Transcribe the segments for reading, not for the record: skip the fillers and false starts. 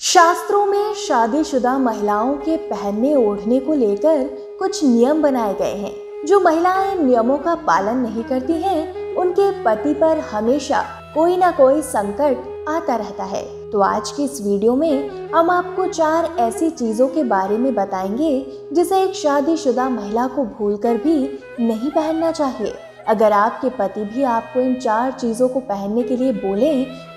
शास्त्रों में शादीशुदा महिलाओं के पहनने ओढ़ने को लेकर कुछ नियम बनाए गए हैं। जो महिलाएं नियमों का पालन नहीं करती हैं, उनके पति पर हमेशा कोई ना कोई संकट आता रहता है। तो आज की इस वीडियो में हम आपको 4 ऐसी चीजों के बारे में बताएंगे जिसे एक शादीशुदा महिला को भूलकर भी नहीं पहनना चाहिए। अगर आपके पति भी आपको इन 4 चीजों को पहनने के लिए बोले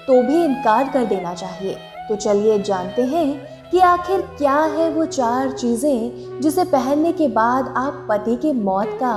तो भी इनकार कर देना चाहिए। तो चलिए जानते हैं कि आखिर क्या है वो 4 चीजें जिसे पहनने के बाद आप पति के मौत का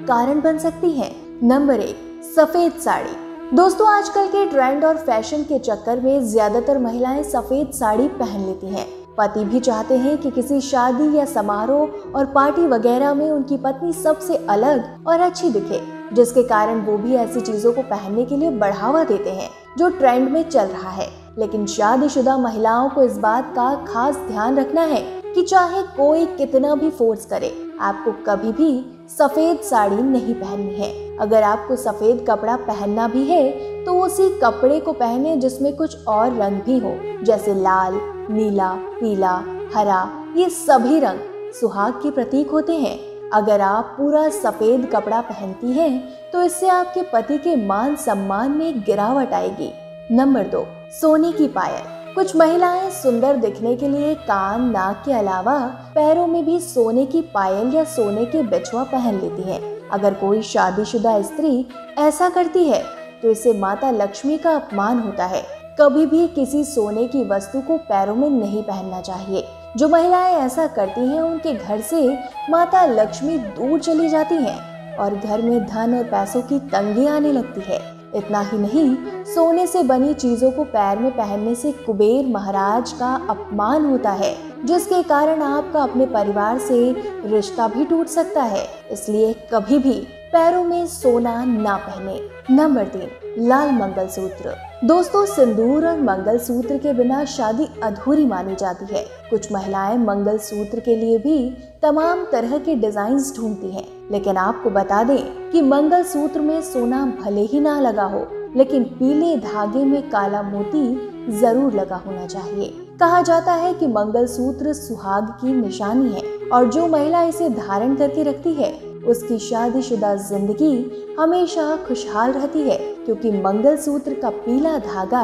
कारण बन सकती हैं। नंबर 1, सफेद साड़ी। दोस्तों, आजकल के ट्रेंड और फैशन के चक्कर में ज्यादातर महिलाएं सफेद साड़ी पहन लेती हैं। पति भी चाहते हैं कि किसी शादी या समारोह और पार्टी वगैरह में उनकी पत्नी सबसे अलग और अच्छी दिखे, जिसके कारण वो भी ऐसी चीजों को पहनने के लिए बढ़ावा देते हैं जो ट्रेंड में चल रहा है। लेकिन शादीशुदा महिलाओं को इस बात का खास ध्यान रखना है कि चाहे कोई कितना भी फोर्स करे, आपको कभी भी सफेद साड़ी नहीं पहननी है। अगर आपको सफेद कपड़ा पहनना भी है तो उसी कपड़े को पहने जिसमें कुछ और रंग भी हो, जैसे लाल, नीला, पीला, हरा। ये सभी रंग सुहाग के प्रतीक होते हैं। अगर आप पूरा सफेद कपड़ा पहनती हैं तो इससे आपके पति के मान सम्मान में गिरावट आएगी। नंबर 2, सोने की पायल। कुछ महिलाएं सुंदर दिखने के लिए कान, नाक के अलावा पैरों में भी सोने की पायल या सोने के बिछुआ पहन लेती हैं। अगर कोई शादीशुदा स्त्री ऐसा करती है तो इसे माता लक्ष्मी का अपमान होता है। कभी भी किसी सोने की वस्तु को पैरों में नहीं पहनना चाहिए। जो महिलाएं ऐसा करती हैं उनके घर से माता लक्ष्मी दूर चली जाती हैं और घर में धन और पैसों की तंगी आने लगती है। इतना ही नहीं, सोने से बनी चीजों को पैर में पहनने से कुबेर महाराज का अपमान होता है, जिसके कारण आपका अपने परिवार से रिश्ता भी टूट सकता है। इसलिए कभी भी पैरों में सोना ना पहने। नंबर 3, लाल मंगलसूत्र। दोस्तों, सिंदूर और मंगलसूत्र के बिना शादी अधूरी मानी जाती है। कुछ महिलाएं मंगलसूत्र के लिए भी तमाम तरह के डिजाइन्स ढूंढती हैं, लेकिन आपको बता दें कि मंगलसूत्र में सोना भले ही ना लगा हो, लेकिन पीले धागे में काला मोती जरूर लगा होना चाहिए। कहा जाता है कि मंगलसूत्र सुहाग की निशानी है और जो महिला इसे धारण करके रखती है उसकी शादीशुदा जिंदगी हमेशा खुशहाल रहती है, क्योंकि मंगलसूत्र का पीला धागा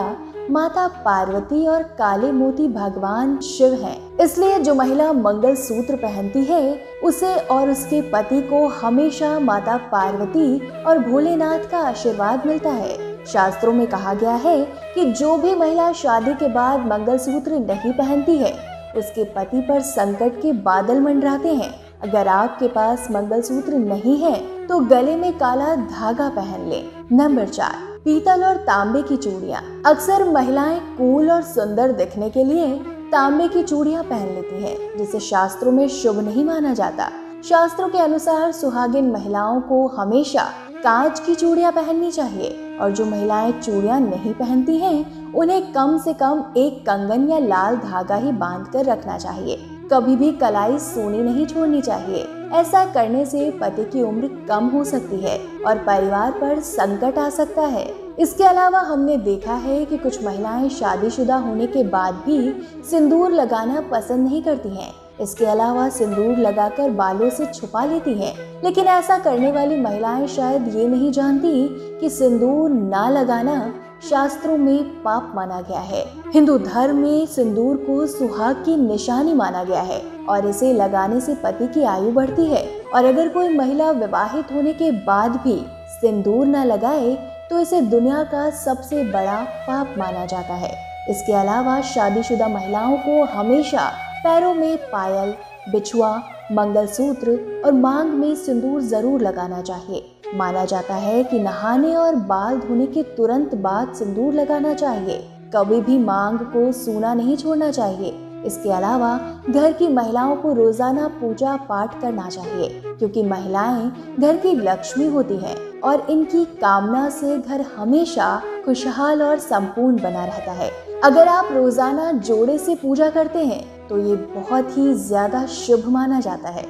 माता पार्वती और काले मोती भगवान शिव हैं। इसलिए जो महिला मंगलसूत्र पहनती है उसे और उसके पति को हमेशा माता पार्वती और भोलेनाथ का आशीर्वाद मिलता है। शास्त्रों में कहा गया है कि जो भी महिला शादी के बाद मंगलसूत्र नहीं पहनती है उसके पति पर संकट के बादल मंडराते हैं। अगर आपके पास मंगलसूत्र नहीं है तो गले में काला धागा पहन ले। नंबर 4, पीतल और तांबे की चूड़ियां। अक्सर महिलाएं कूल और सुंदर दिखने के लिए तांबे की चूड़ियां पहन लेती हैं, जिसे शास्त्रों में शुभ नहीं माना जाता। शास्त्रों के अनुसार सुहागिन महिलाओं को हमेशा कांच की चूड़ियां पहननी चाहिए और जो महिलाएं चूड़ियां नहीं पहनती हैं उन्हें कम से कम एक कंगन या लाल धागा ही बांध कर रखना चाहिए। कभी भी कलाई सोनी नहीं छोड़नी चाहिए। ऐसा करने से पति की उम्र कम हो सकती है और परिवार पर संकट आ सकता है। इसके अलावा हमने देखा है कि कुछ महिलाएं शादीशुदा होने के बाद भी सिंदूर लगाना पसंद नहीं करती हैं। इसके अलावा सिंदूर लगाकर बालों से छुपा लेती हैं, लेकिन ऐसा करने वाली महिलाएं शायद ये नहीं जानती कि सिंदूर ना लगाना शास्त्रों में पाप माना गया है। हिंदू धर्म में सिंदूर को सुहाग की निशानी माना गया है और इसे लगाने से पति की आयु बढ़ती है। और अगर कोई महिला विवाहित होने के बाद भी सिंदूर न लगाए तो इसे दुनिया का सबसे बड़ा पाप माना जाता है। इसके अलावा शादीशुदा महिलाओं को हमेशा पैरों में पायल, बिछुआ, मंगलसूत्र और मांग में सिंदूर जरूर लगाना चाहिए। माना जाता है कि नहाने और बाल धोने के तुरंत बाद सिंदूर लगाना चाहिए। कभी भी मांग को सूना नहीं छोड़ना चाहिए। इसके अलावा घर की महिलाओं को रोजाना पूजा पाठ करना चाहिए, क्योंकि महिलाएं घर की लक्ष्मी होती हैं और इनकी कामना से घर हमेशा खुशहाल और संपूर्ण बना रहता है। अगर आप रोजाना जोड़े से पूजा करते हैं तो ये बहुत ही ज्यादा शुभ माना जाता है।